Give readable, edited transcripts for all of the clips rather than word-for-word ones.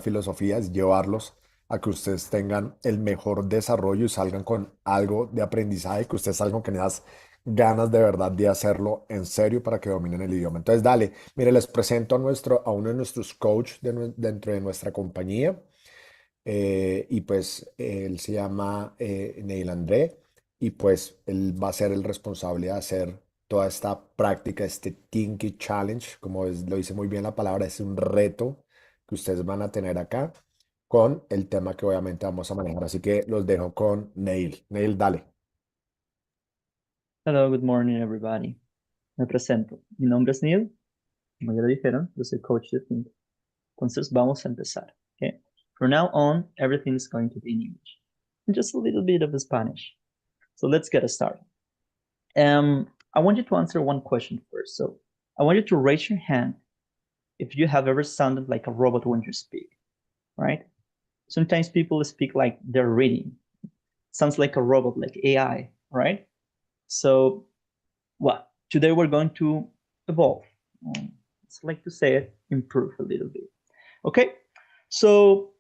filosofía es llevarlos a que ustedes tengan el mejor desarrollo y salgan con algo de aprendizaje, que ustedes salgan con esas ganas de verdad de hacerlo en serio para que dominen el idioma. Entonces, dale, mire, les presento a uno de nuestros coach dentro de nuestra compañía. Y pues él se llama Neil André, y pues él va a ser el responsable de hacer toda esta práctica, este Tinky Challenge, lo dice muy bien la palabra, es un reto que ustedes van a tener acá con el tema que obviamente vamos a manejar. Así que los dejo con Neil. Neil, dale. Hello, good morning, everybody. Me presento. Mi nombre es Neil, como ya lo dijeron, yo soy coach de Think. Entonces vamos a empezar. Okay? From now on, everything is going to be in English and just a little bit of Spanish. So let's get started. I want you to answer one question first. So I want you to raise your hand if you have ever sounded like a robot when you speak, right? Sometimes people speak like they're reading. Sounds like a robot, like AI, right? So well, today we're going to evolve. It's like to say it, improve a little bit. Okay, so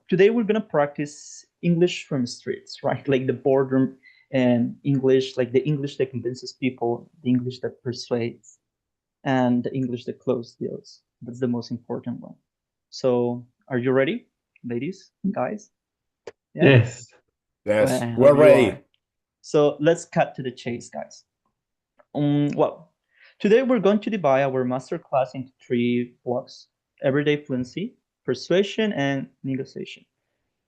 today we're gonna practice English from streets, right? Like the boardroom and English, like the English that convinces people, the English that persuades, and the English that closes deals. That's the most important one. So, are you ready, ladies, guys? Yeah. Yes. Well, Yes, I we're hope you are. ready. So let's cut to the chase, guys. Well, today we're going to divide our masterclass into three blocks: everyday fluency, persuasion, and negotiation.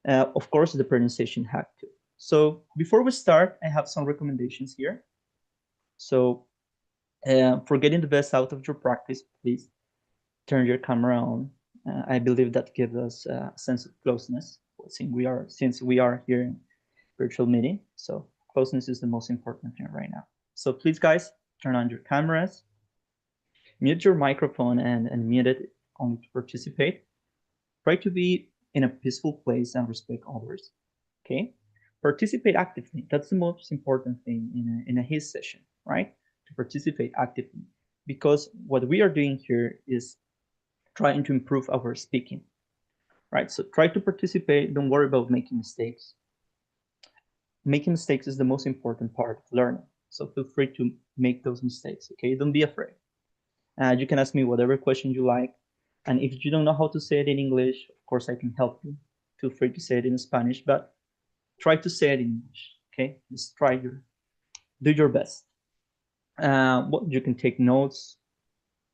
Of course, the pronunciation hack too. So before we start, I have some recommendations here. So for getting the best out of your practice, please turn your camera on. I believe that gives us a sense of closeness since we are here in virtual meeting. So closeness is the most important thing right now. So please, guys, turn on your cameras, mute your microphone and mute it only to participate. Try to be in a peaceful place and respect others. Okay? Participate actively. That's the most important thing in a his session, right? To participate actively. Because what we are doing here is trying to improve our speaking, right? So try to participate. Don't worry about making mistakes. Making mistakes is the most important part of learning. So feel free to make those mistakes, okay? Don't be afraid. You can ask me whatever question you like. And if you don't know how to say it in English, of course, I can help you. Feel free to say it in Spanish, but try to say it in English, okay? Just do your best. You can take notes,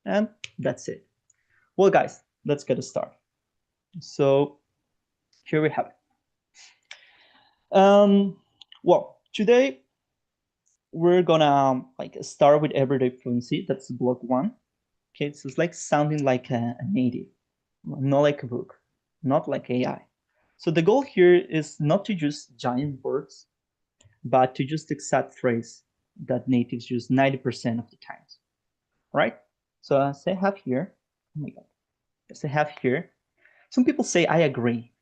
and that's it. Well, guys, let's get started. So here we have it. Today we're gonna start with everyday fluency. That's block one. Okay, so it's like sounding like a native, not like a book, not like AI. So the goal here is not to use giant words, but to use the exact phrase that natives use 90% of the times, right? So as I have here, oh my God, as I have here, some people say, I agree,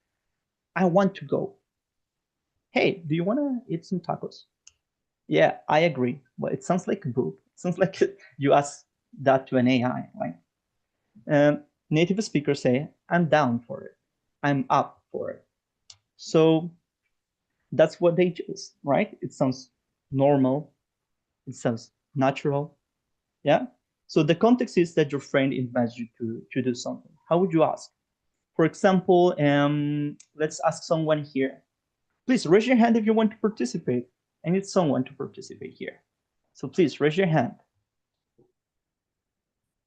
I want to go. Hey, do you want to eat some tacos? Yeah, I agree. Well, it sounds like a book. It sounds like you ask that to an AI, right? Native speakers say, I'm down for it. I'm up for it. So that's what they choose, right? It sounds normal. It sounds natural. Yeah. So the context is that your friend invites you to do something. How would you ask? For example, let's ask someone here. Please raise your hand if you want to participate. I need someone to participate here. So please raise your hand.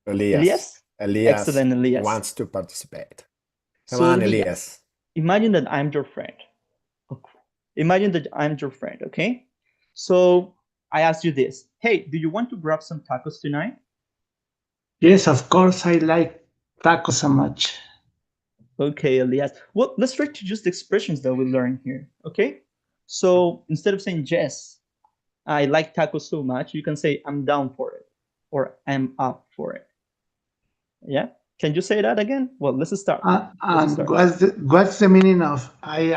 Elias. Elias? Elias Excellent, Elias. wants to participate. Come So on, Elias, Elias. imagine that I'm your friend. Okay. Imagine that I'm your friend, okay? So I asked you this. Hey, do you want to grab some tacos tonight? Yes, of course, I like tacos so much. Okay, Elias. Well, let's try to use the expressions that we learned here, okay? So instead of saying yes, I like tacos so much, you can say I'm down for it or I'm up for it. Yeah? Can you say that again? Well, let's start. Let's And start. what's the meaning of I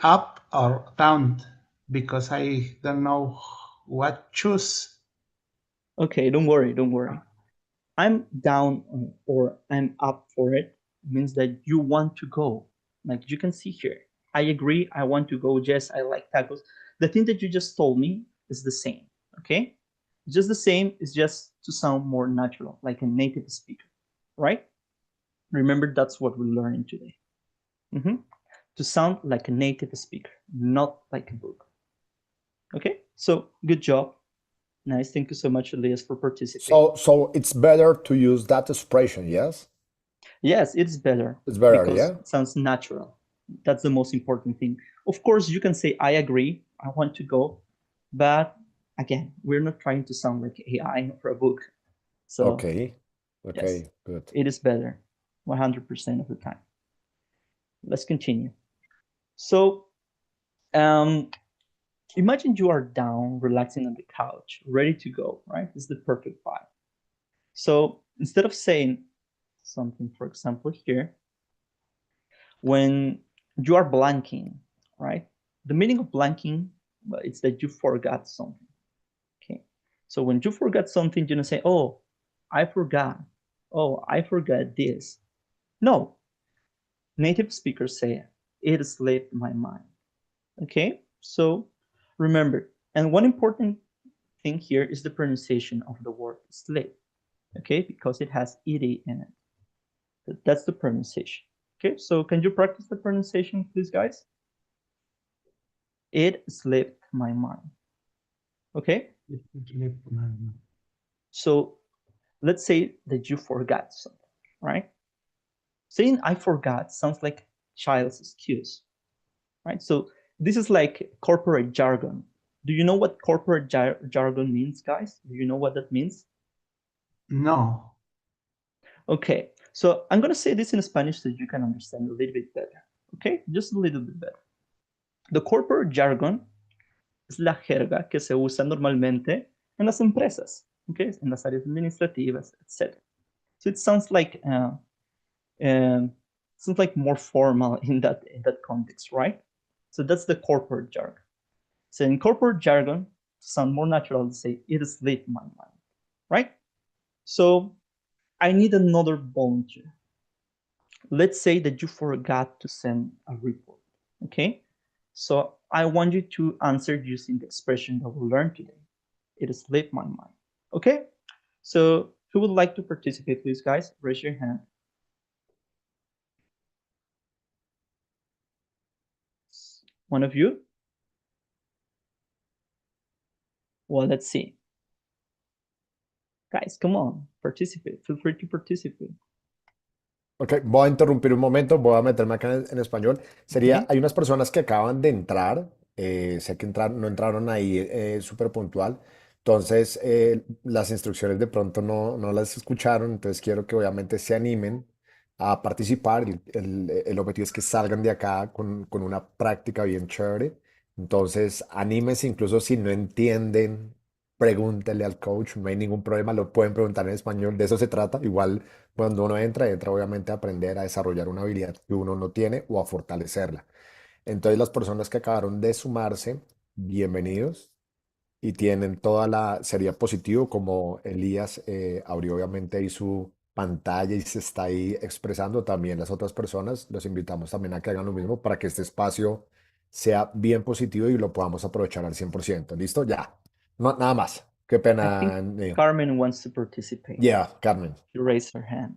up or down? Because I don't know what choose. Okay, don't worry, don't worry. I'm down or I'm up for it means that you want to go. Like you can see here, I agree, I want to go. Yes, I like tacos. The thing that you just told me is the same, okay? Just the same, is just to sound more natural, like a native speaker, right? Remember, that's what we're learning today. To sound like a native speaker, not like a book. Okay, so good job. Nice. Thank you so much, Elias, for participating. So it's better to use that expression, yes? Yes, it's better It's better, because yeah? it sounds natural. That's the most important thing. Of course, you can say, I agree, I want to go. But again, we're not trying to sound like AI for a book. So, Okay. yes, Okay, good. it is better 100% of the time. Let's continue. So, imagine you are down, relaxing on the couch, ready to go, right? It's the perfect vibe. So, instead of saying something, for example, here, when you are blanking, right? The meaning of blanking, well, it's that you forgot something. Okay. So when you forgot something, you don't say, oh, I forgot. Oh, I forgot this. No. Native speakers say, it slipped my mind. Okay. So remember, and one important thing here is the pronunciation of the word slip. Okay, because it has ed in it. That's the pronunciation. Okay, so can you practice the pronunciation, please, guys? It slipped my mind. Okay, so let's say that you forgot something, right? Saying I forgot sounds like child's excuse, right? So this is like corporate jargon. Do you know what corporate jargon means, guys? Do you know what that means? No. Okay, so I'm going to say this in Spanish so you can understand a little bit better. Okay, just a little bit better. The corporate jargon es la jerga que se usa normalmente en las empresas, okay, en las áreas administrativas, etc. So it sounds like more formal in that context, right? So that's the corporate jargon. So in corporate jargon, to sound more natural, to say it slipped my mind, right? So I need another volunteer. Let's say that you forgot to send a report, okay? So I want you to answer using the expression that we learned today. It slipped my mind, okay? So who would like to participate, please, guys? Raise your hand. One of you? Well, let's see. Guys, come on, participate. Feel free to participate. Ok, voy a interrumpir un momento, voy a meterme acá en español. Sería, Okay. hay unas personas que acaban de entrar, sé que no entraron ahí súper puntual, entonces las instrucciones de pronto no las escucharon, entonces quiero que obviamente se animen a participar. El objetivo es que salgan de acá con una práctica bien chévere. Entonces, anímense, incluso si no entienden, pregúntenle al coach, no hay ningún problema, lo pueden preguntar en español, de eso se trata. Igual cuando uno entra obviamente a aprender a desarrollar una habilidad que uno no tiene o a fortalecerla. Entonces, las personas que acabaron de sumarse, bienvenidos y tienen sería positivo como Elías abrió obviamente ahí su pantalla y se está ahí expresando. También las otras personas, los invitamos también a que hagan lo mismo para que este espacio sea bien positivo y lo podamos aprovechar al 100%. ¿Listo? Ya. No, nada más. Qué I think pena, Neo. Carmen wants to participate. Yeah, Carmen. She raised her hand.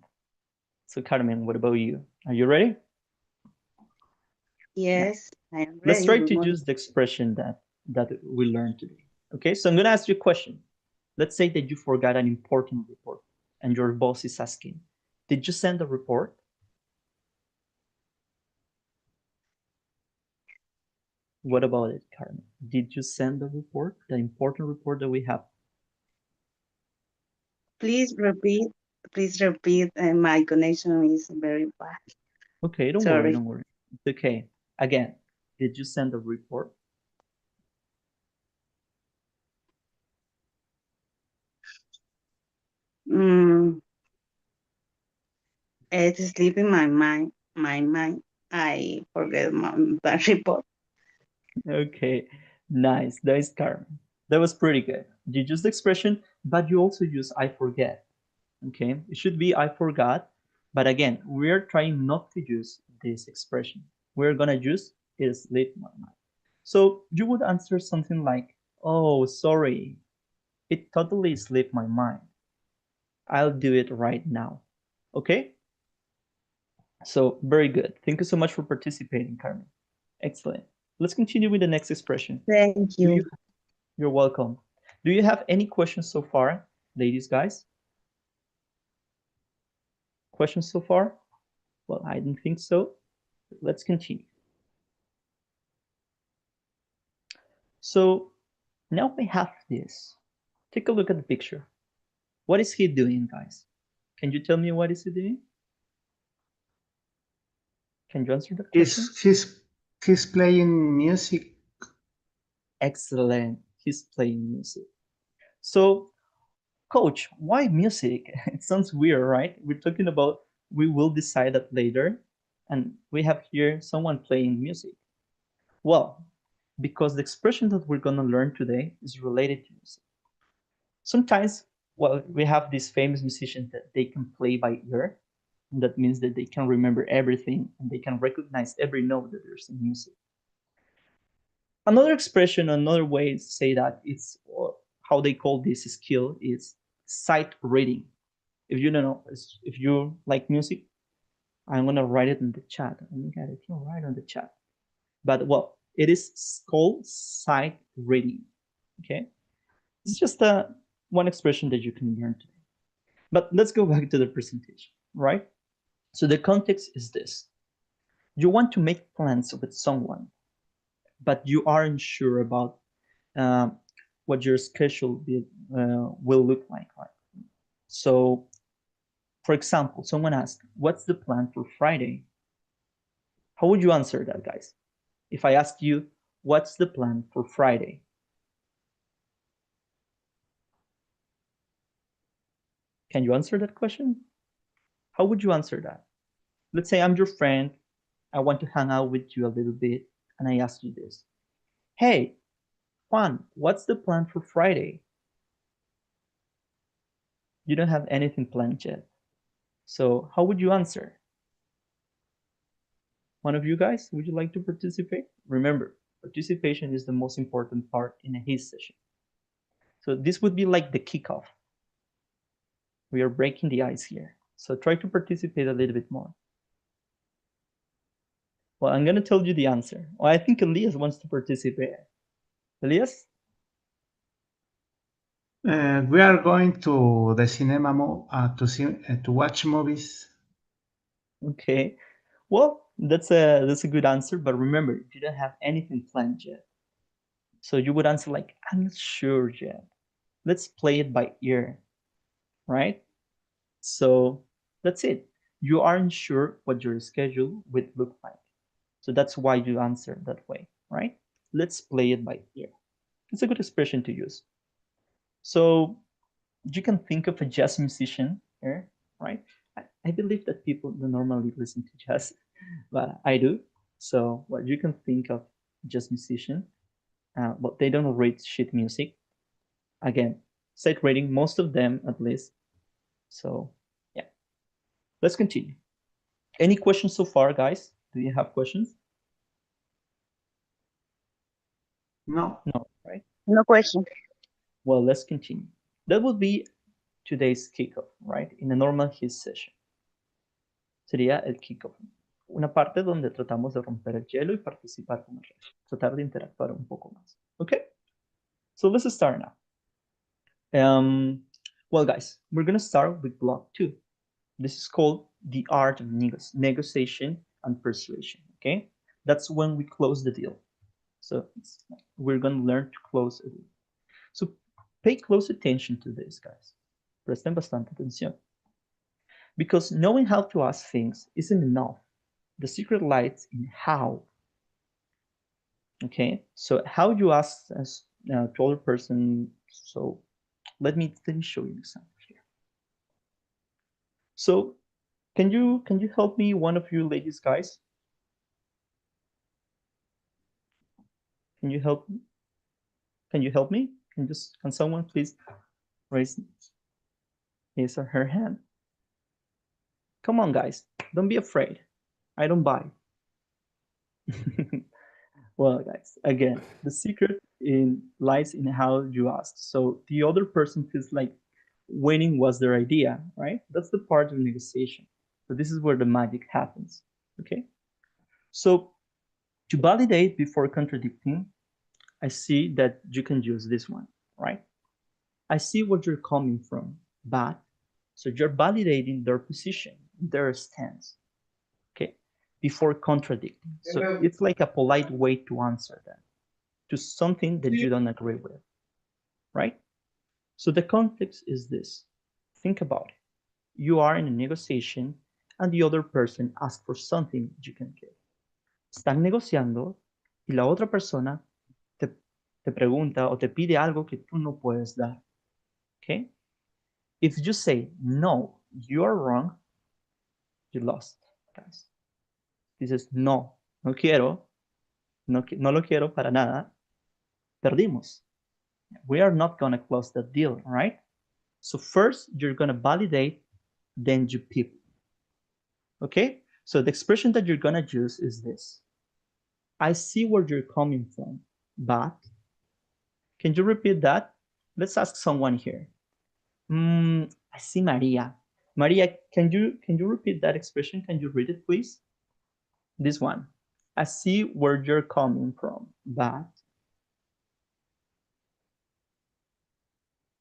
So Carmen, what about you? Are you ready? Yes, I am Let's ready. try Good to morning. use the expression that we learned today. Okay, so I'm gonna ask you a question. Let's say that you forgot an important report and your boss is asking, did you send the report? What about it, Carmen? Did you send the report, the important report that we have? Please repeat. My connection is very bad. Okay, don't worry, Sorry. don't worry. It's okay. Again, did you send the report? It's sleeping my mind. I forget the report. Okay, nice. Carmen. That was pretty good. You used the expression, but you also use I forget. Okay, it should be I forgot, But again, we're trying not to use this expression. We're gonna use it slipped my mind. So you would answer something like, oh, sorry, it totally slipped my mind. I'll do it right now. Okay? So very good. Thank you so much for participating, Carmen. Excellent. Let's continue with the next expression. Thank you. You're welcome. Do you have any questions so far, ladies, guys? Questions so far? Well, I didn't think so. Let's continue. So now we have this. Take a look at the picture. What is he doing, guys? Can you tell me what is he doing? Can you answer that question? He's playing music. Excellent. He's playing music. So, coach, why music? It sounds weird, right? We're talking about we will decide that later, and we have here someone playing music. Well, because the expression that we're going to learn today is related to music. Sometimes, well, we have these famous musicians that they can play by ear. And that means that they can remember everything and they can recognize every note that there's in music. Another expression, another way to say that it's how they call this skill is sight reading. If you don't know, if you like music, I'm gonna write it in the chat. I think I can write on the chat. But well, it is called sight reading. Okay, it's just one expression that you can learn today. But let's go back to the presentation, right? So the context is this. You want to make plans with someone, but you aren't sure about what your schedule will look like. Right? So, for example, someone asked, what's the plan for Friday? How would you answer that, guys? If I asked you, what's the plan for Friday? Can you answer that question? How would you answer that? Let's say I'm your friend. I want to hang out with you a little bit. And I ask you this. Hey, Juan, what's the plan for Friday? You don't have anything planned yet. So how would you answer? One of you guys, would you like to participate? Remember, participation is the most important part in a HIS session. So this would be like the kickoff. We are breaking the ice here. So try to participate a little bit more. Well, I'm going to tell you the answer. Well, I think Elias wants to participate. Elias? We are going to the cinema to watch movies. Okay. Well, that's a good answer, but remember, you don't have anything planned yet. So you would answer like, I'm not sure yet. Let's play it by ear, right? So that's it. You aren't sure what your schedule would look like. So that's why you answer that way, right? Let's play it by ear. It's a good expression to use. So you can think of a jazz musician here, right? I believe that people don't normally listen to jazz, but I do. So what you can think of jazz musician, but they don't rate sheet music. Again, sight reading, most of them at least. So yeah, let's continue. Any questions so far, guys? Do you have questions? No. No, right? No question. Well, let's continue. That would be today's kickoff, right? In a normal HIS session. Sería el kickoff. Una parte donde tratamos de romper el hielo y participar con el resto. Tratar de interactuar un poco más. Okay? So let's start now. Well, guys, we're going to start with block 2. This is called the art of negotiation and persuasion. Okay? That's when we close the deal. So we're going to learn to close a deal. So pay close attention to this, guys. Presten bastante atención. Because knowing how to ask things isn't enough. The secret lies in how. Okay, so how you ask as to other person. So let me show you an example here. So can you help me, one of you ladies, guys? Can you help me? Can someone please raise his or her hand? Come on, guys. Don't be afraid. I don't buy. Well, guys, again, the secret lies in how you ask. So the other person feels like winning was their idea, right? That's the part of negotiation. So this is where the magic happens. Okay. So to validate before contradicting, I see that you can use this one, right? I see where you're coming from, but so you're validating their position, their stance, okay, before contradicting. So it's like a polite way to answer that to something that you don't agree with, right? So the context is this. Think about it. You are in a negotiation and the other person asks for something you can give. Están negociando y la otra persona te pregunta o te pide algo que tú no puedes dar. Okay? If you say, no, you are wrong, you lost, guys. Dices, no, no quiero, no lo quiero para nada, perdimos. We are not going to close that deal, right? So first, you're going to validate, then you pivot. Okay? So the expression that you're going to use is this. I see where you're coming from, but can you repeat that? Let's ask someone here. I see Maria. Maria, can you repeat that expression? Can you read it, please? This one. I see where you're coming from, but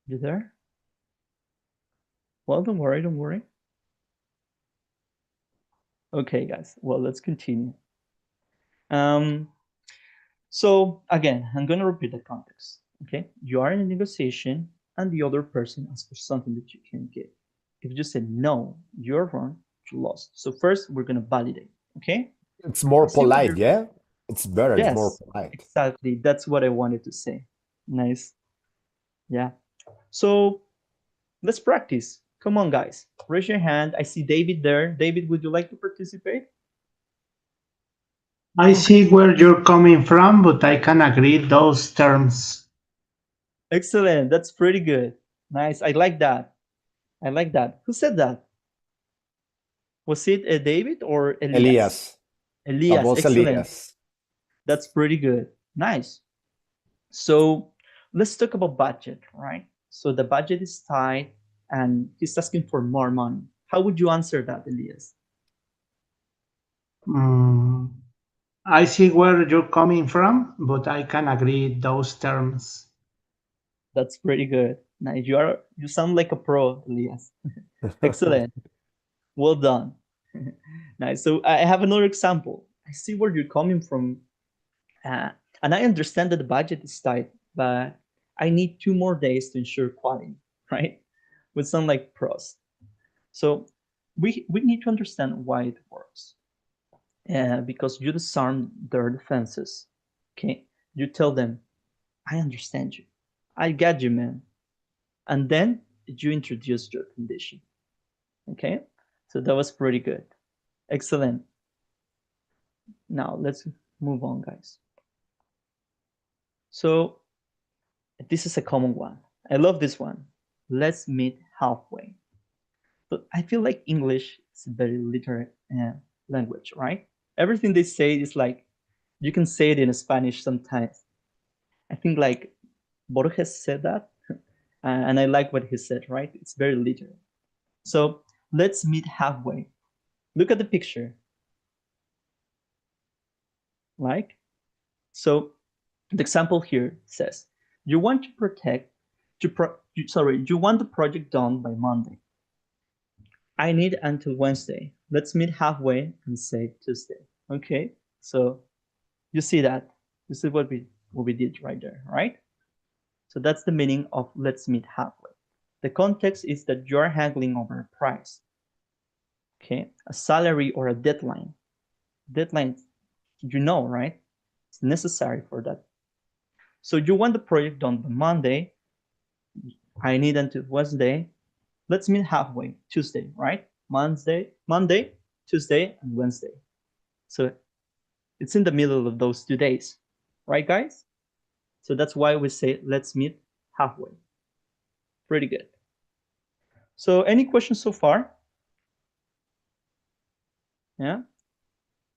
you there? Well, don't worry, don't worry. Okay, guys. Well, let's continue. So again, I'm going to repeat the context. Okay, you are in a negotiation and the other person asks for something that you can give. If you say no, you're wrong, you lost. So first, we're going to validate. Okay. It's more polite, yeah? It's better, yes, it's more polite. Exactly. That's what I wanted to say. Nice. Yeah. So let's practice. Come on, guys. Raise your hand. I see David there. David, would you like to participate? I see where you're coming from, but I can agree those terms. Excellent. That's pretty good. Nice. I like that. I like that. Who said that? Was it David or Elias? Elias. That was excellent. Elias. That's pretty good. Nice. So let's talk about budget, right? So the budget is tight and he's asking for more money. How would you answer that, Elias? I see where you're coming from, but I can agree those terms. That's pretty good. Nice. You sound like a pro, Elias. Excellent. Well done. Nice. So I have another example. I see where you're coming from. And I understand that the budget is tight, but I need 2 more days to ensure quality, right? Would sound like pros. So we need to understand why it works. Because you disarm their defenses. Okay. You tell them, I understand you. I got you, man. And then you introduce your condition. Okay. So that was pretty good. Excellent. Now let's move on, guys. So this is a common one. I love this one. Let's meet halfway. But I feel like English is a very literate language, right? Everything they say is like, you can say it in Spanish sometimes. I think like Borges said that, and I like what he said, right? It's very literal. So let's meet halfway. Look at the picture. Like, so the example here says, you want to you want the project done by Monday. I need until Wednesday. Let's meet halfway and say Tuesday. Okay, so you see that. This is what we did right there, right? So that's the meaning of let's meet halfway. The context is that you're haggling over a price. Okay, a salary or a deadline. Deadline, you know, right? It's necessary for that. So you want the project done by Monday. I need until Wednesday. Let's meet halfway, Tuesday, right? Monday, Tuesday, and Wednesday. So it's in the middle of those 2 days, right, guys? So that's why we say, let's meet halfway. Pretty good. So any questions so far? Yeah.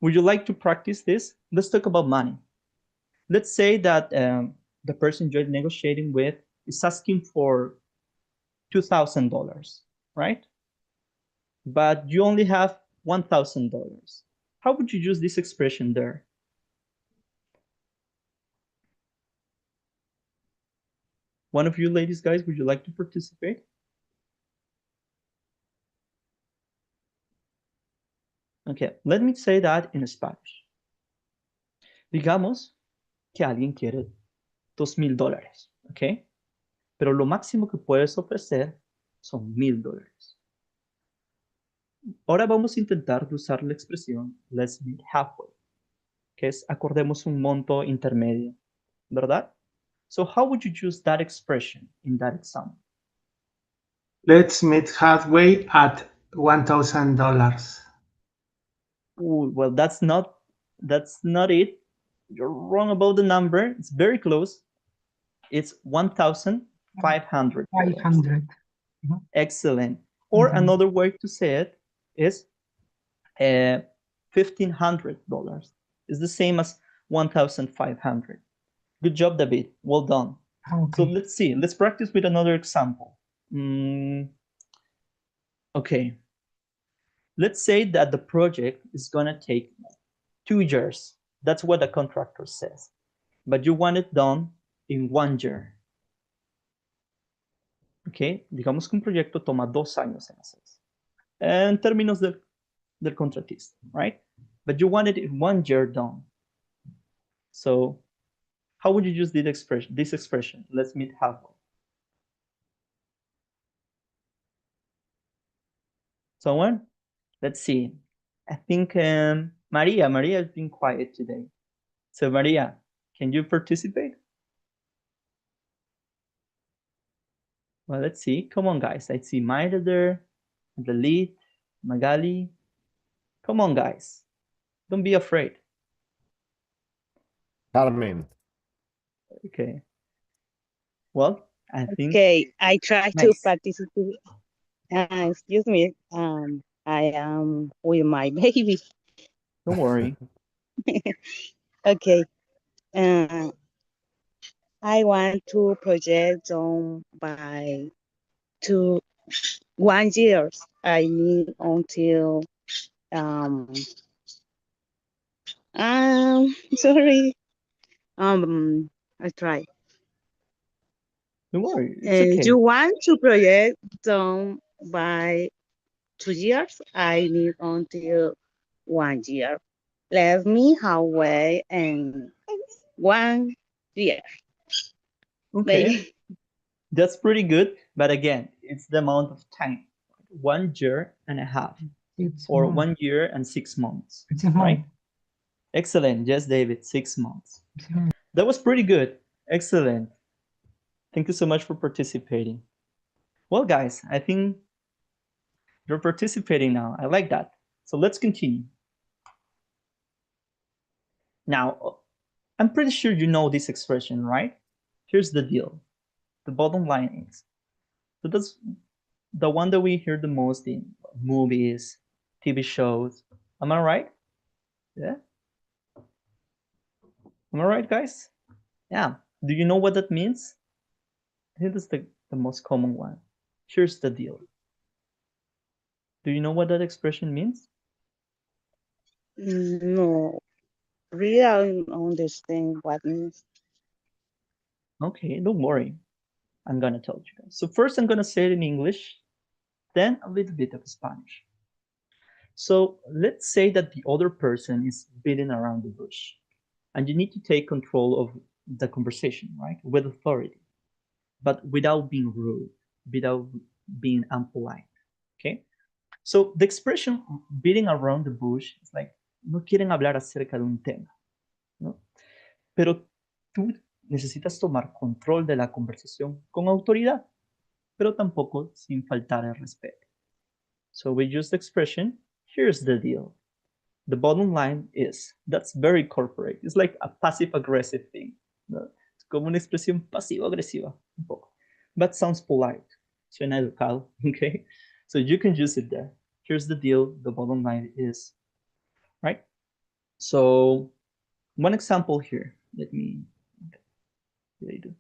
Would you like to practice this? Let's talk about money. Let's say that the person you're negotiating with is asking for $2,000, right? But you only have $1,000. How would you use this expression there? One of you ladies, guys, would you like to participate? Okay, let me say that in Spanish. Digamos que alguien quiere $2,000, ¿ok? Pero lo máximo que puedes ofrecer son $1,000. Ahora vamos a intentar usar la expresión let's meet halfway, que es acordemos un monto intermedio, ¿verdad? So how would you use that expression in that example? Let's meet halfway at $1,000. Ooh, well, that's not it. You're wrong about the number. It's very close. It's $1,500. 500. Excellent. Or Mhm. another way to say it is $1,500. It's the same as 1,500. Good job, David. Well done. So Okay. let's see. Let's practice with another example. Okay. Let's say that the project is going to take 2 years. That's what the contractor says. But you want it done in 1 year. Okay. Digamos que un proyecto toma 2 años en hacerse. En términos del contratista, right? But you want it in 1 year done. So how would you use this expression? Let's meet halfway. Someone? Let's see. I think Maria has been quiet today. So Maria, can you participate? Well, let's see. Come on, guys. I see Mayra there, Dalit, Magali. Come on, guys. Don't be afraid. Carmen. Okay. Well, I think. Okay, I try to Nice. participate. Excuse me. I am with my baby. Don't worry. Okay. I want to project on by 1 year. I need until sorry. I try. Don't worry. It's okay. You want to project done by 2 years? I need until 1 year. Let me halfway and 1 year. Okay. Maybe. That's pretty good. But again, it's the amount of time. 1 year and a half. It's Or month. 1 year and 6 months. It's a month. Right? Excellent. Yes, David, 6 months. It's a month. That was pretty good. Excellent. Thank you so much for participating. Well, guys, I think you're participating now. I like that. So let's continue. Now, I'm pretty sure you know this expression, right? Here's the deal. The bottom line is, so that's the one that we hear the most in movies, TV shows. Am I right? Yeah? Am I right, guys? Yeah. Do you know what that means? I think that's the most common one. Here's the deal. Do you know what that expression means? No, really I don't understand what means. Okay, don't worry. I'm gonna tell you guys. So first I'm gonna say it in English, then a little bit of Spanish. So let's say that the other person is beating around the bush and you need to take control of the conversation, right? With authority, but without being rude, without being impolite, okay? So the expression beating around the bush is like, no quieren hablar acerca de un tema, ¿no? Pero tú necesitas tomar control de la conversación con autoridad, pero tampoco sin faltar el respeto. So we use the expression, here's the deal. The bottom line is, that's very corporate. It's like a passive-aggressive thing. ¿No? Es como una expresión pasivo-agresiva, un poco. But sounds polite. Suena educado, okay? So you can use it there. Here's the deal. The bottom line is, right? So one example here. Let me. What did I do?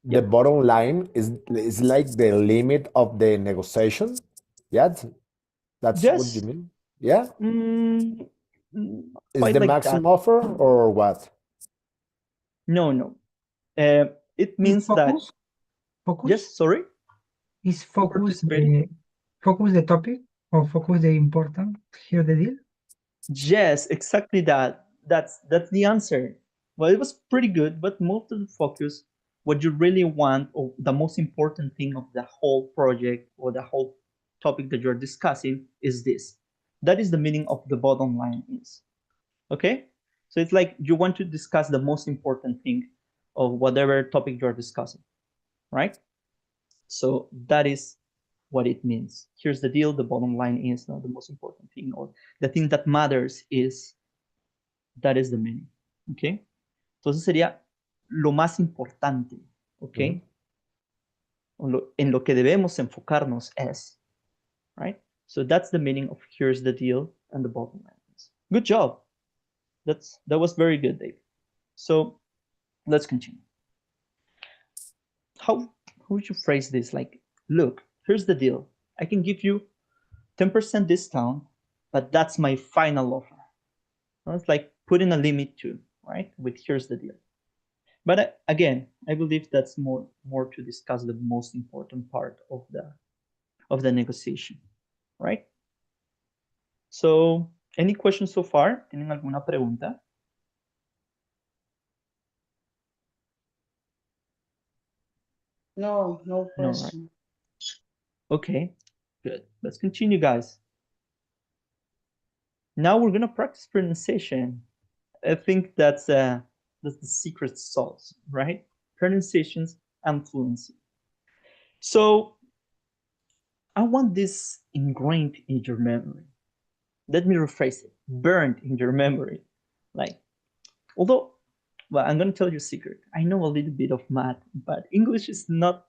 The bottom line is like the limit of the negotiation. Yeah, that's what you Yes. mean. Yeah, Not is quite the like that. maximum offer or what? No, no. It Is means that. focus? Focus? Yes. Sorry. Is For focus participating. focus the topic or focus the important? Here the deal? Yes, exactly that. That's the answer. Well, it was pretty good, but most of the focus, what you really want, or the most important thing of the whole project or the whole topic that you're discussing is this. That is the meaning of the bottom line is. Okay? So it's like you want to discuss the most important thing of whatever topic you're discussing, right? So that is what it means. Here's the deal, the bottom line is not the most important thing, or the thing that matters is, that is the meaning. Okay? Entonces sería lo más importante, okay? En lo que debemos enfocarnos es, right? So that's the meaning of here's the deal and the bottom line is. Good job. That was very good, Dave. So let's continue. How would you phrase this? Like, look, here's the deal. I can give you 10% discount, but that's my final offer. Well, it's like putting a limit to, right? With here's the deal. But again, I believe that's more to discuss the most important part of the negotiation, right? So, any questions so far? ¿Tienen alguna pregunta? No, no No, right? question. Okay, good. Let's continue, guys. Now we're gonna practice pronunciation. I think that's the secret sauce, right? Pronunciations and fluency. So I want this ingrained in your memory. Let me rephrase it. Burned in your memory. Like, although, well, I'm gonna tell you a secret. I know a little bit of math, but English is not,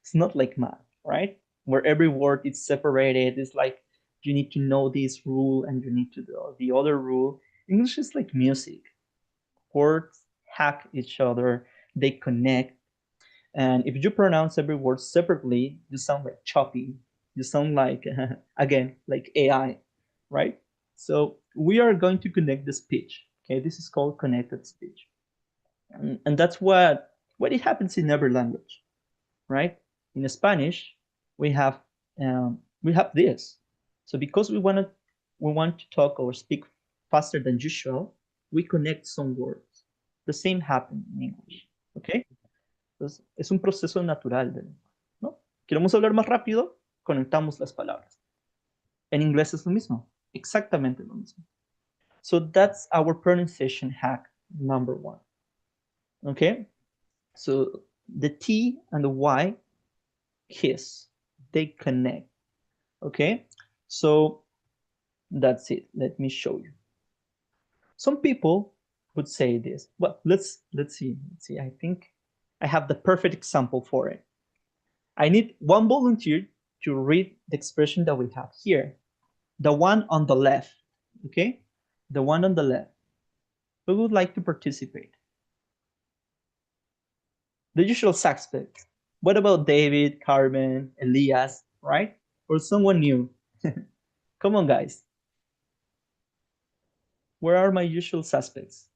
it's not like math, right? Where every word is separated. It's like you need to know this rule and you need to know the other rule. English is like music. Words hack each other, they connect. And if you pronounce every word separately, you sound like choppy. You sound like, again, like AI, right? So we are going to connect the speech. Okay, this is called connected speech. And that's what it happens in every language, right? In Spanish, we have this. So because we want to talk or speak faster than usual, we connect some words. The same happens in English, okay? Entonces, es un proceso natural, ¿no? Queremos hablar más rápido, conectamos las palabras. En inglés es lo mismo, exactamente lo mismo. So that's our pronunciation hack number 1. Okay? So the T and the Y kiss, they connect. Okay? So that's it. Let me show you. Some people would say this. Well, let's see. I think I have the perfect example for it. I need one volunteer to read the expression that we have here. The one on the left, okay? The one on the left. Who would like to participate? The usual suspects. What about David, Carmen, Elias, right? Or someone new? Come on, guys. Where are my usual suspects?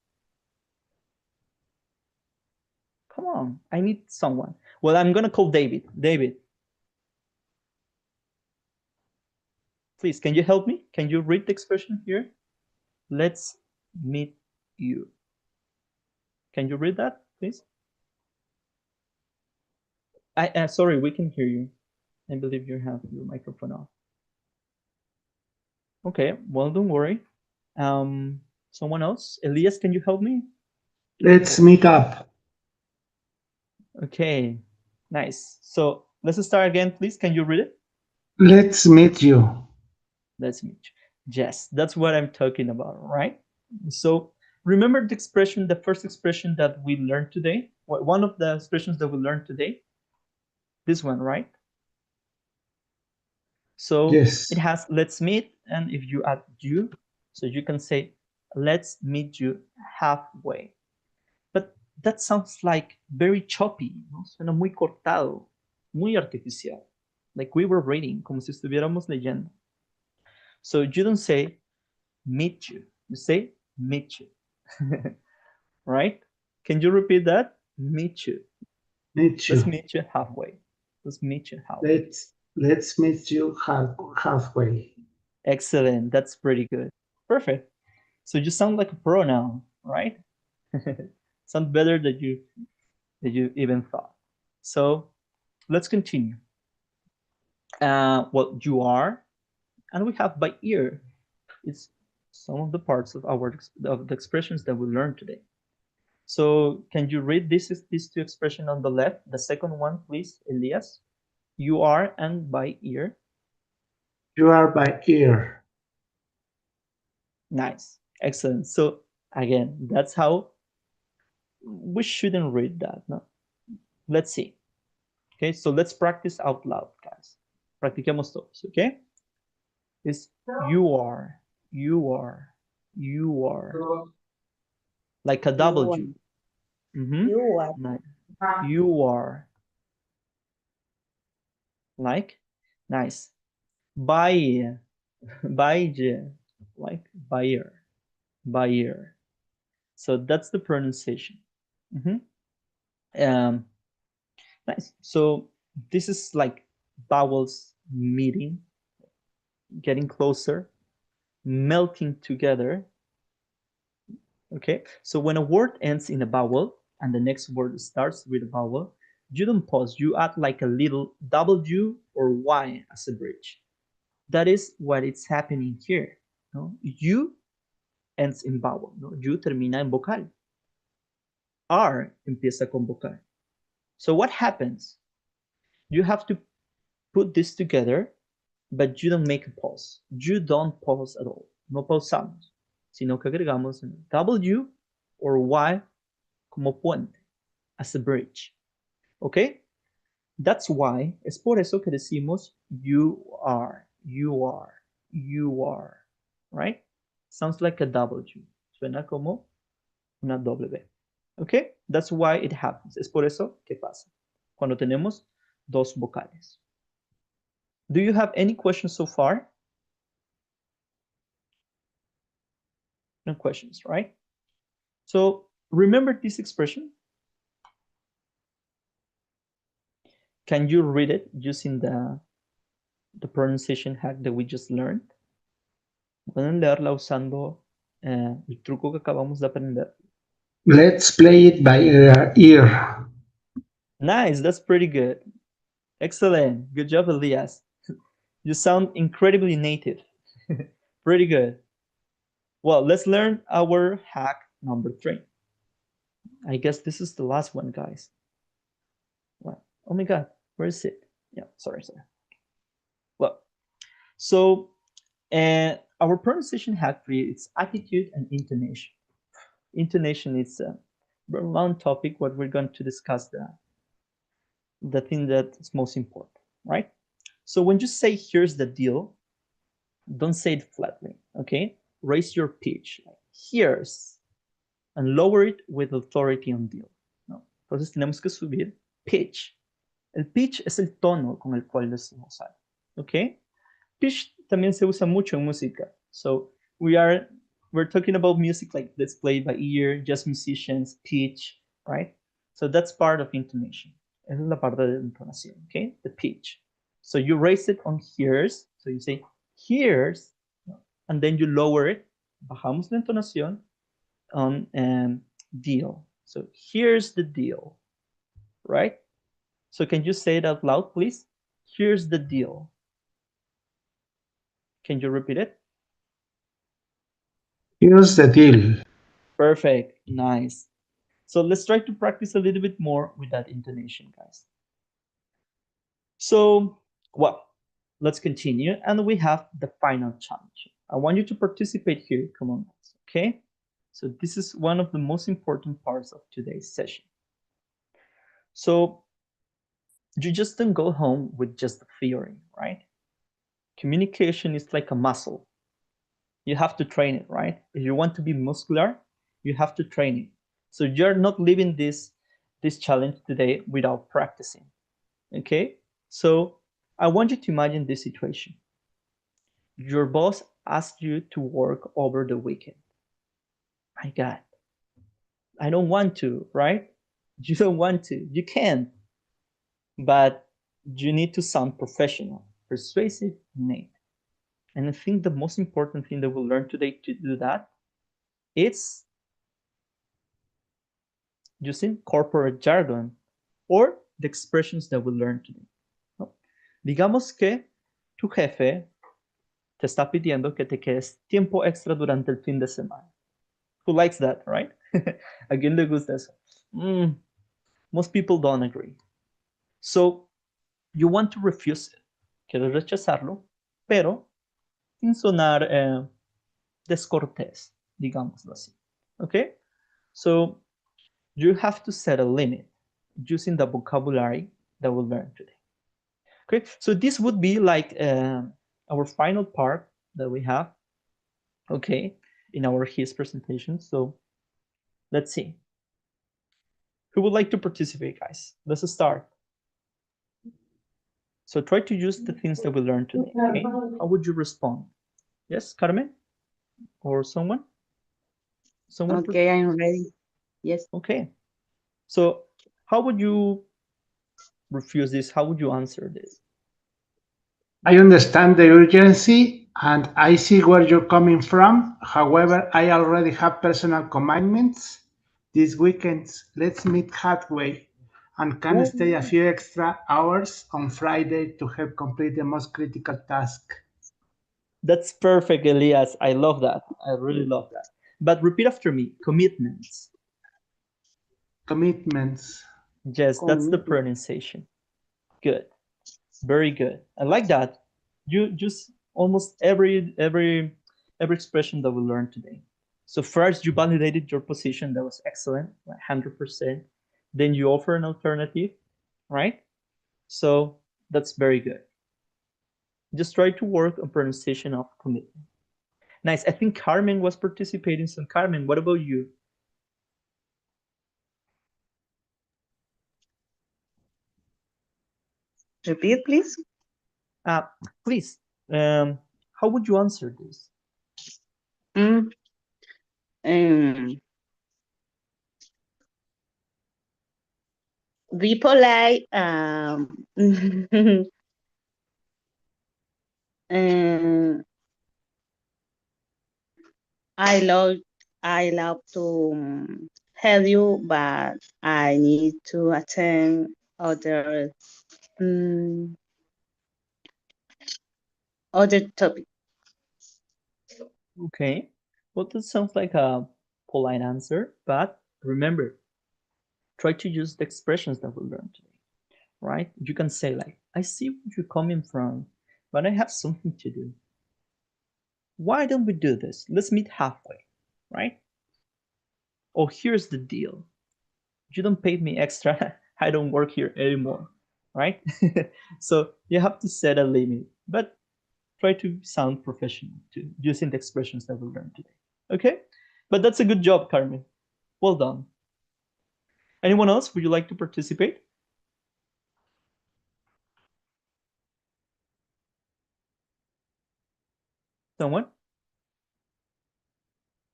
Come on, I need someone. Well, I'm gonna call David. David, please, can you help me? Can you read the expression here? Let's meet you. Can you read that, please? Sorry, we can hear you. I believe you have your microphone off. Okay, well, don't worry. Someone else? Elias, can you help me? Let's meet up. Okay, nice. So let's start again, please. Can you read it? Let's meet you. Let's meet you. Yes, that's what I'm talking about, right? So remember the expression, the first expression that we learned today? One of the expressions that we learned today? This one, right? So Yes. it has let's meet, and if you add you, So you can say, let's meet you halfway. But that sounds like very choppy, ¿no? Suena muy cortado, muy artificial. Like we were reading, como si estuviéramos leyendo. So you don't say meet you, you say meet you. Right? Can you repeat that? Meet you. Meet Let's you. meet you halfway. Let's meet you halfway. Let's meet you halfway. Excellent. That's pretty good. Perfect. So you sound like a pro now, right? Sound better than you even thought. So let's continue. Well, you are, and we have by ear. It's some of the parts of the expressions that we learned today. So can you read these two expressions on the left? The second one, please, Elias. You are and by ear. You are by ear. Nice. Excellent. So again, that's how we shouldn't read that. No? Let's see. Okay, so let's practice out loud, guys. Practiquemos todos, okay? It's you are, you are, you are. Like a W. Mhm. You are. Like, you are. Like, nice. By, by, like buyer, buyer. So that's the pronunciation. Mhm. Nice. So this is like vowels meeting, getting closer, melting together. Okay. So when a word ends in a vowel and the next word starts with a vowel, you don't pause. You add like a little W or Y as a bridge. That is what is happening here. No? You ends in vowel. No? You termina en vocal. R empieza con vocal. So what happens? You have to put this together, but you don't make a pause. You don't pause at all. No pausamos, sino que agregamos W or Y como puente, as a bridge. Okay? That's why, es por eso que decimos you are, you are, you are, right? Sounds like a W. Suena como una W. Okay? That's why it happens. Es por eso que pasa. Cuando tenemos dos vocales. Do you have any questions so far? No questions, right? So remember this expression? Can you read it using the pronunciation hack that we just learned? Pueden leerla usando el truco que acabamos de aprender. Let's play it by ear. Nice, that's pretty good. Excellent. Good job, Elias. You sound incredibly native. Pretty good. Well, let's learn our hack number 3. I guess this is the last one, guys. Well, oh my God, where is it? Yeah, sorry. Well, so our pronunciation hack 3 is attitude and intonation. Intonation is a very long topic, what we're going to discuss the thing that is most important, right? So when you say here's the deal, don't say it flatly, okay? Raise your pitch, here's, and lower it with authority on deal, ¿no? Entonces tenemos que subir pitch. El pitch es el tono con el cual decimos algo, ¿ok? Pitch también se usa mucho en música. So we're talking about music like let's play by ear, just musicians, pitch, right? So that's part of intonation. Esa es la parte de entonación, okay? The pitch. So you raise it on here's, so you say here's, and then you lower it, bajamos la entonación on deal. So here's the deal, right? So can you say it out loud, please? Here's the deal. Can you repeat it? Here's the deal. Perfect. Nice. So let's try to practice a little bit more with that intonation, guys. So, well, let's continue. And we have the final challenge. I want you to participate here. Come on, guys. Okay? So this is one of the most important parts of today's session. So you just don't go home with just the theory, right? Communication is like a muscle. You have to train it, right? If you want to be muscular, you have to train it. So you're not leaving this challenge today without practicing. Okay? So I want you to imagine this situation. Your boss asked you to work over the weekend. My God, I don't want to, right? You don't want to. You can. But you need to sound professional, persuasive, neat. And I think the most important thing that we'll learn today to do that is using corporate jargon or the expressions that we learn today. ¿No? Digamos que tu jefe te está pidiendo que te quedes tiempo extra durante el fin de semana. Who likes that, right? ¿A quién le gusta eso? Most people don't agree. So you want to refuse it. Quieres rechazarlo, pero sin sonar descortés, digámoslo así. Okay? So you have to set a limit using the vocabulary that we'll learn today. Okay, so this would be like our final part that we have, okay, in our HIS presentation. So let's see. Who would like to participate, guys? Let's start. So try to use the things that we learned today, okay? How would you respond? Yes, Carmen? Or someone? Someone? Okay, I'm ready. Yes. Okay. So how would you refuse this? How would you answer this? I understand the urgency and I see where you're coming from. However, I already have personal commitments these weekends. Let's meet halfway and can stay a few extra hours on Friday to help complete the most critical task. That's perfect, Elias. I love that. I really love that. But repeat after me. Commitments. Commitments. Yes, that's the pronunciation. Good. Very good. I like that. You just almost every expression that we learned today. So first you validated your position. That was excellent, 100%. Then you offer an alternative, right? So that's very good. Just try to work on pronunciation of commitment. Nice. I think Carmen was participating. So Carmen, what about you? Repeat, please. Please. How would you answer this? Be polite. I love to help you, but I need to attend other topic. Okay. Well, that sounds like a polite answer, but remember, try to use the expressions that we learned today, right? You can say like, I see where you're coming from, but I have something to do. Why don't we do this? Let's meet halfway, right? Oh, here's the deal. You don't pay me extra. I don't work here anymore, right? So you have to set a limit, but try to sound professional too, using the expressions that we learned today. Okay? But that's a good job, Carmen. Well done. Anyone else? Would you like to participate? Someone?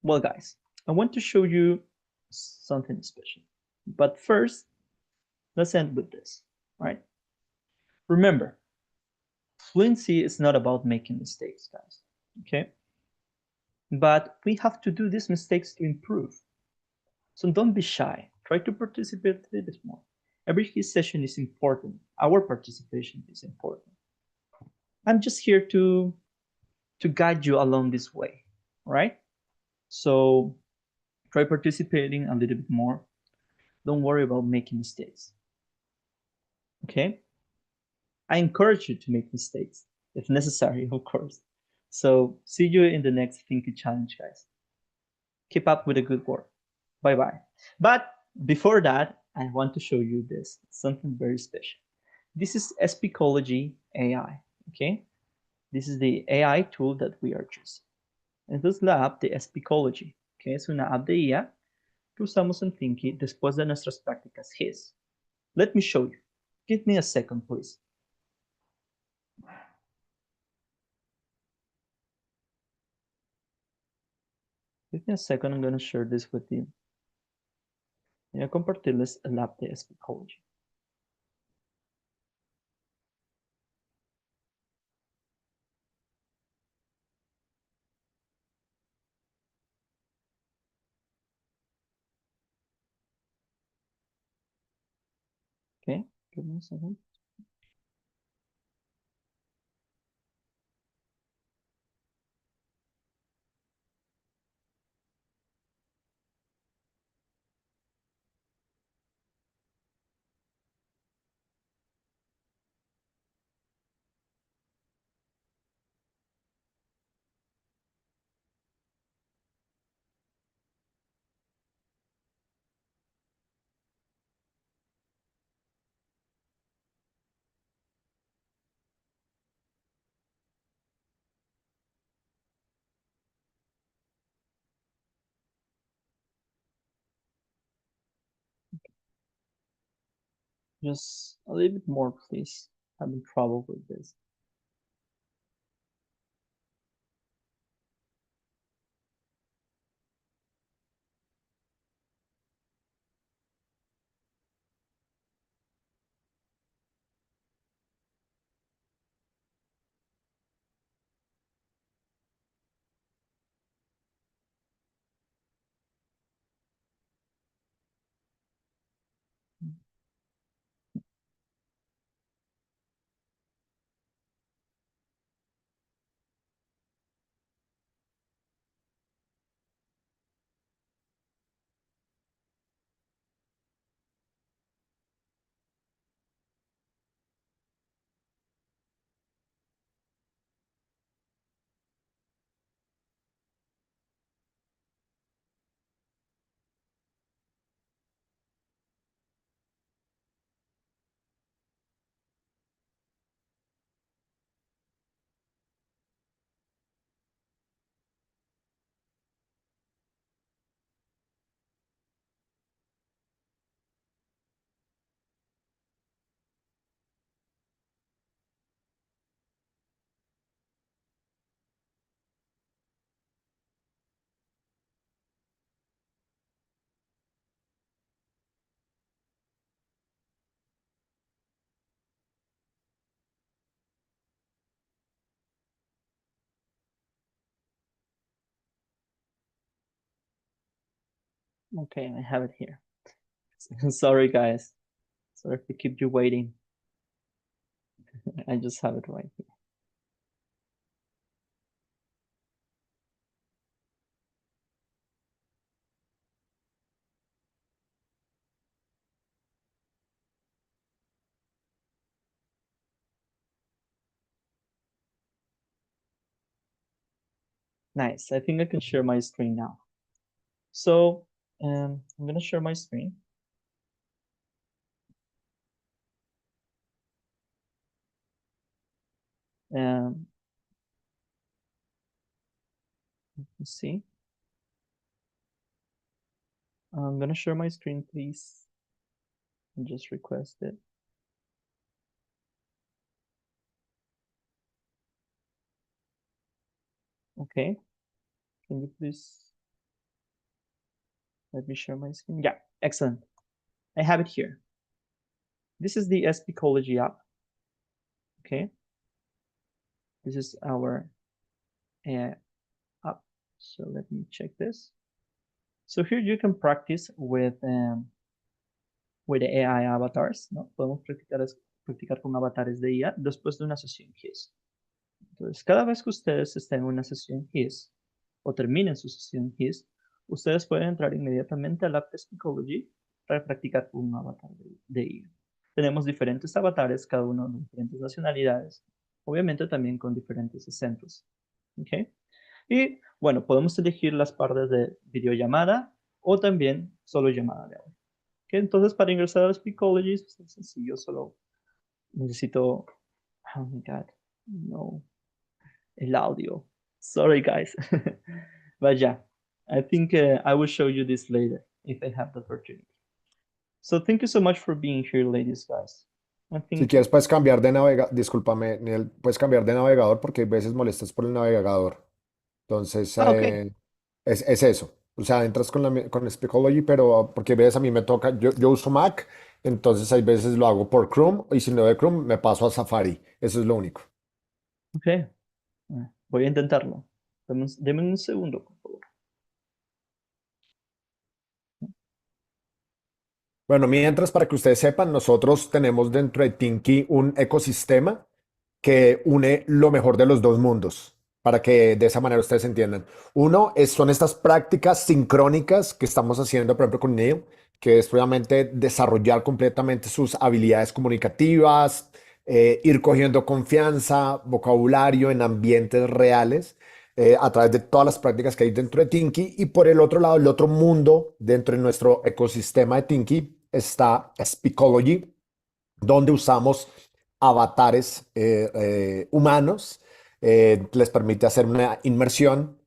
Well, guys, I want to show you something special. But first, let's end with this, right? Remember, fluency is not about making mistakes, guys, okay? But we have to do these mistakes to improve. So don't be shy. Try to participate a little bit more. Every HIS session is important. Our participation is important. I'm just here to guide you along this way, right? So try participating a little bit more. Don't worry about making mistakes. Okay? I encourage you to make mistakes if necessary, of course. So see you in the next Think It Challenge, guys. Keep up with the good work. Bye-bye. But before that, I want to show you this, something very special. This is Speakology AI, okay? This is the AI tool that we are choosing. Esta es la app de Speakology, que es una app de IA que usamos en Thinky después de nuestras prácticas HIS. Let me show you. Give me a second, please. Give me a second, I'm going to share this with you. Voy a compartirles el app de Speakology. Okay, give me a second. Just a little bit more, please. Having trouble with this. Okay, I have it here. Sorry, guys. Sorry if I keep you waiting. I just have it right here. Nice. I think I can share my screen now. So I'm going to share my screen. Let's see. I'm going to share my screen, please. And just request it. Okay. Can you please let me share my screen? Yeah, excellent. I have it here. This is the Speakology app. Okay. This is our app. So let me check this. So here you can practice with the AI avatars, ¿no? Podemos practicar con avatares de IA después de una sesión HIS. Entonces, cada vez que ustedes estén en una sesión HIS o terminen su sesión HIS, ustedes pueden entrar inmediatamente al app de Speakology para practicar con un avatar de IA. Tenemos diferentes avatares, cada uno de diferentes nacionalidades, obviamente también con diferentes acentos. ¿Okay? Y bueno, podemos elegir las partes de videollamada o también solo llamada de audio. ¿Okay? Entonces, para ingresar a Speakology es sencillo, solo necesito, oh my God, no, el audio. Sorry, guys. But yeah, I think I will show you this later if I have the opportunity. So thank you so much for being here, ladies, guys. I Si think quieres, puedes cambiar de navegador. Discúlpame, Neil, puedes cambiar de navegador porque hay veces molestas por el navegador. Entonces, okay. es eso. O sea, entras con Speakology, pero porque a veces a mí me toca, yo uso Mac, entonces hay veces lo hago por Chrome y si no de Chrome me paso a Safari. Eso es lo único. Okay. Voy a intentarlo. Deme un segundo, por favor. Bueno, mientras, para que ustedes sepan, nosotros tenemos dentro de Tinky un ecosistema que une lo mejor de los dos mundos, para que de esa manera ustedes entiendan. Uno son estas prácticas sincrónicas que estamos haciendo, por ejemplo, con Neil, que es obviamente desarrollar completamente sus habilidades comunicativas, ir cogiendo confianza, vocabulario en ambientes reales. A través de todas las prácticas que hay dentro de Tinky y por el otro lado, el otro mundo dentro de nuestro ecosistema de Tinky está Speakology, donde usamos avatares humanos, les permite hacer una inmersión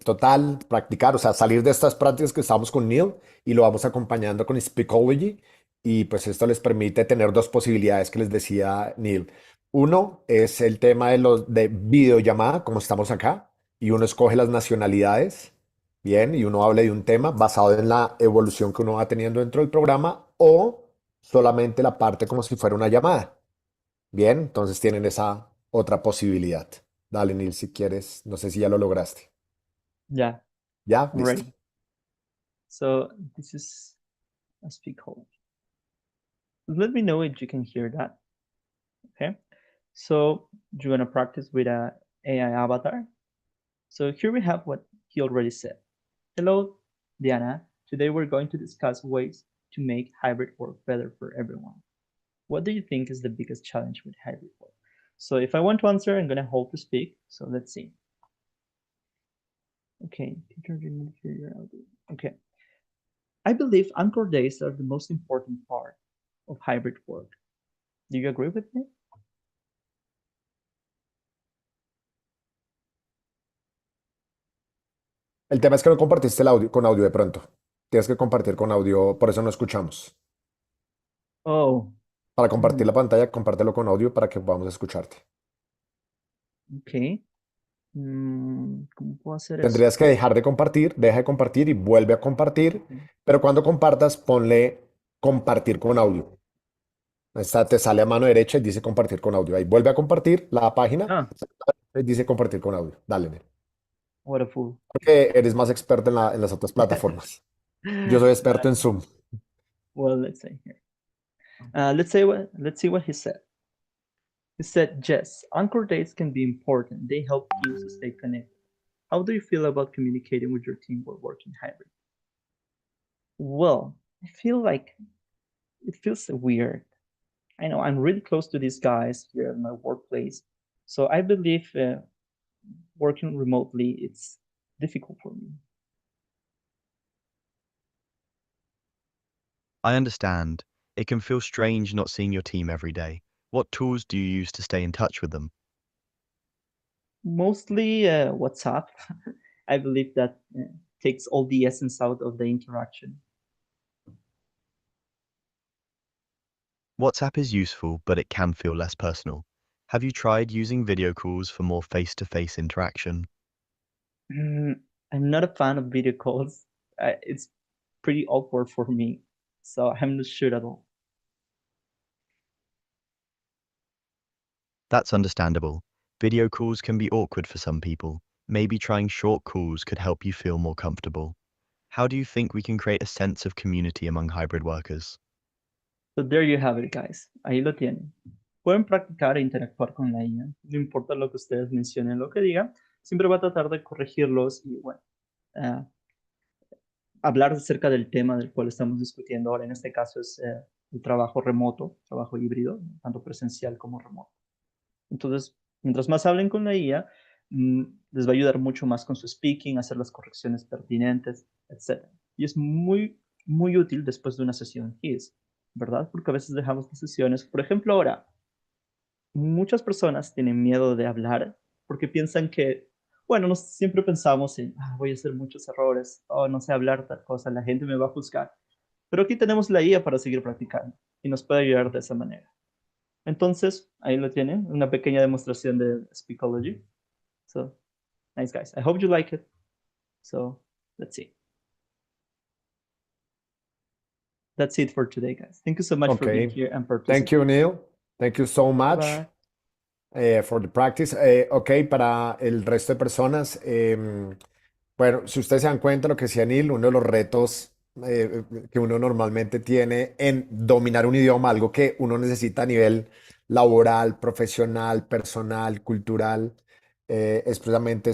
total, practicar, o sea, salir de estas prácticas que estamos con Neil y lo vamos acompañando con Speakology y pues esto les permite tener dos posibilidades que les decía Neil. Uno es el tema de videollamada, como estamos acá, y uno escoge las nacionalidades, bien, y uno habla de un tema basado en la evolución que uno va teniendo dentro del programa o solamente la parte como si fuera una llamada. Bien, entonces tienen esa otra posibilidad. Dale, Neil, si quieres. No sé si ya lo lograste. Yeah, ¿Ya? I'm Listo. ready. So this is a speak hole. Let me know if you can hear that. Okay. So you're gonna practice with a AI avatar. So here we have what he already said. Hello, Diana. Today we're going to discuss ways to make hybrid work better for everyone. What do you think is the biggest challenge with hybrid work? So if I want to answer, I'm gonna hold to speak. So let's see. Okay, teacher, you need to hear your audio. Okay. I believe anchor days are the most important part of hybrid work. Do you agree with me? El tema es que no compartiste el audio con audio de pronto. Tienes que compartir con audio, por eso no escuchamos. Oh, Para compartir la pantalla, compártelo con audio para que podamos escucharte. ok. ¿Cómo puedo hacer eso? Tendrías que dejar de compartir, deja de compartir y vuelve a compartir, pero cuando compartas, ponle compartir con audio. Te sale a mano derecha y dice compartir con audio. Ahí vuelve a compartir la página, Ah, dice compartir con audio. Dale, Nel. what a fool. Porque eres más experto en las otras plataformas. Yo soy experto en Zoom. Well, let's say here. Let's see what he said. He said, yes, anchor days can be important. They help teams stay connected. How do you feel about communicating with your team while working hybrid? Well, I feel like it feels weird. I know I'm really close to these guys here in my workplace. So I believe working remotely, it's difficult for me. I understand. It can feel strange not seeing your team every day. What tools do you use to stay in touch with them? Mostly WhatsApp. I believe that takes all the essence out of the interaction. WhatsApp is useful, but it can feel less personal. Have you tried using video calls for more face-to-face interaction? I'm not a fan of video calls. It's pretty awkward for me, so I'm not sure at all. That's understandable. Video calls can be awkward for some people. Maybe trying short calls could help you feel more comfortable. How do you think we can create a sense of community among hybrid workers? So there you have it, guys. Ahí lo tienen. Pueden practicar e interactuar con la IA. No importa lo que ustedes mencionen, lo que digan, siempre va a tratar de corregirlos y, bueno, hablar acerca del tema del cual estamos discutiendo ahora. En este caso es el trabajo remoto, trabajo híbrido, tanto presencial como remoto. Entonces, mientras más hablen con la IA, les va a ayudar mucho más con su speaking, hacer las correcciones pertinentes, etc. Y es muy, muy útil después de una sesión HIS, ¿verdad? Porque a veces dejamos las sesiones. Por ejemplo, ahora, muchas personas tienen miedo de hablar porque piensan que bueno, siempre pensamos en, voy a hacer muchos errores, o no sé hablar tal cosa, la gente me va a juzgar. Pero aquí tenemos la IA para seguir practicando y nos puede ayudar de esa manera. Entonces, ahí lo tienen, una pequeña demostración de Speakology. So, nice guys. I hope you like it. So, let's see. That's it for today, guys. Thank you so much for being Okay. here and Thank participating. you, Neil. Thank you so much Bye-bye. for the practice. Ok, para el resto de personas, bueno, si ustedes se dan cuenta, lo que decía Neil, uno de los retos que uno normalmente tiene en dominar un idioma, algo que uno necesita a nivel laboral, profesional, personal, cultural, es precisamente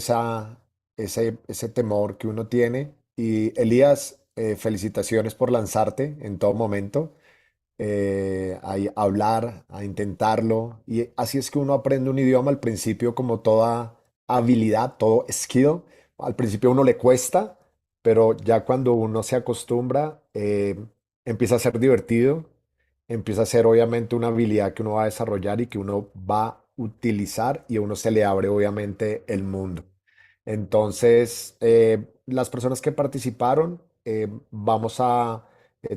ese temor que uno tiene. Y Elías, felicitaciones por lanzarte en todo momento a hablar, a intentarlo. Y así es que uno aprende un idioma al principio como toda habilidad, todo skill. Al principio a uno le cuesta, pero ya cuando uno se acostumbra, empieza a ser divertido, empieza a ser obviamente una habilidad que uno va a desarrollar y que uno va a utilizar y a uno se le abre obviamente el mundo. Entonces, las personas que participaron, vamos a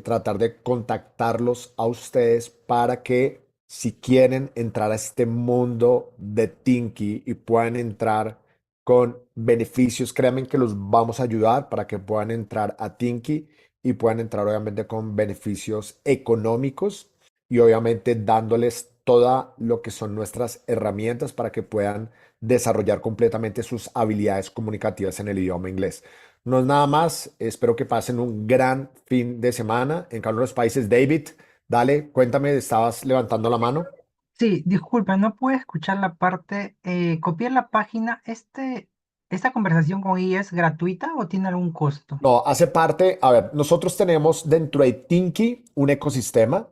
tratar de contactarlos a ustedes para que si quieren entrar a este mundo de Tinky y puedan entrar con beneficios, créanme que los vamos a ayudar para que puedan entrar a Tinky y puedan entrar obviamente con beneficios económicos y obviamente dándoles toda lo que son nuestras herramientas para que puedan desarrollar completamente sus habilidades comunicativas en el idioma inglés. No es nada más, espero que pasen un gran fin de semana en cada uno de los países. David, dale, cuéntame, estabas levantando la mano. Sí, disculpa, no pude escuchar la parte, copiar la página. ¿Esta conversación con ella es gratuita o tiene algún costo? No, hace parte, a ver, nosotros tenemos dentro de Tinky un ecosistema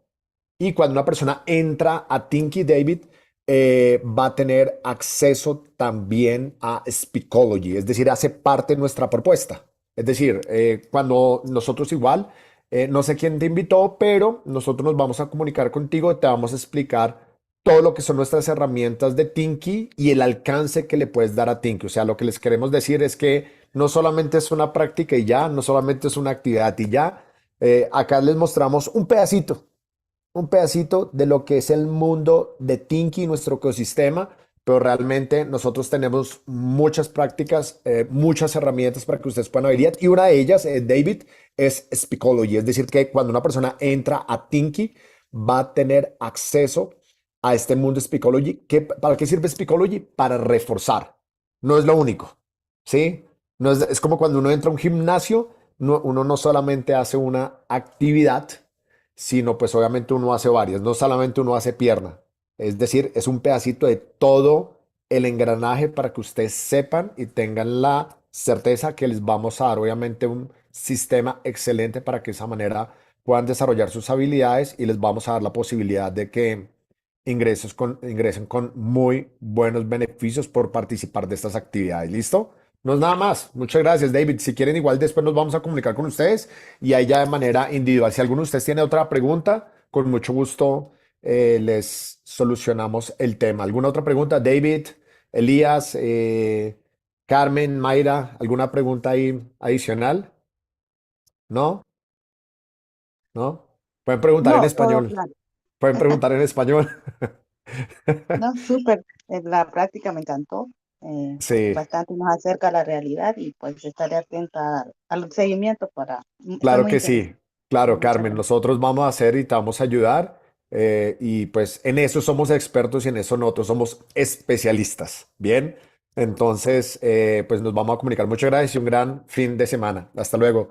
y cuando una persona entra a Tinky David, va a tener acceso también a Speakology, es decir, hace parte de nuestra propuesta. Es decir, cuando nosotros igual, no sé quién te invitó, pero nosotros nos vamos a comunicar contigo, te vamos a explicar todo lo que son nuestras herramientas de Tinky y el alcance que le puedes dar a Tinky. O sea, lo que les queremos decir es que no solamente es una práctica y ya, no solamente es una actividad y ya. Acá les mostramos un pedacito de lo que es el mundo de Tinky, nuestro ecosistema, pero realmente nosotros tenemos muchas prácticas, muchas herramientas para que ustedes puedan ver. Y una de ellas, David, es Speakology. Es decir, que cuando una persona entra a Tinky, va a tener acceso a este mundo de Speakology. ¿Para qué sirve Speakology? Para reforzar. No es lo único, ¿sí? No es como cuando uno entra a un gimnasio, uno no solamente hace una actividad, sino pues obviamente uno hace varias, no solamente uno hace pierna, es decir, es un pedacito de todo el engranaje para que ustedes sepan y tengan la certeza que les vamos a dar obviamente un sistema excelente para que de esa manera puedan desarrollar sus habilidades y les vamos a dar la posibilidad de que ingresen con muy buenos beneficios por participar de estas actividades. ¿Listo? No es nada más. Muchas gracias, David. Si quieren, igual después nos vamos a comunicar con ustedes y ahí ya de manera individual. Si alguno de ustedes tiene otra pregunta, con mucho gusto les solucionamos el tema. ¿Alguna otra pregunta? David, Elías, Carmen, Mayra, ¿alguna pregunta ahí adicional? ¿No? ¿No? Pueden preguntar en No, todo español. claro. Pueden preguntar en español. No, súper. La práctica me encantó. Sí. Bastante nos acerca a la realidad y pues estaré atenta al seguimiento para... Fue Claro muy que interesante. sí, claro, Muchas Carmen. gracias. Nosotros vamos a hacer y te vamos a ayudar. Y pues en eso somos expertos y en eso nosotros somos especialistas. Bien, entonces pues nos vamos a comunicar. Muchas gracias y un gran fin de semana. Hasta luego.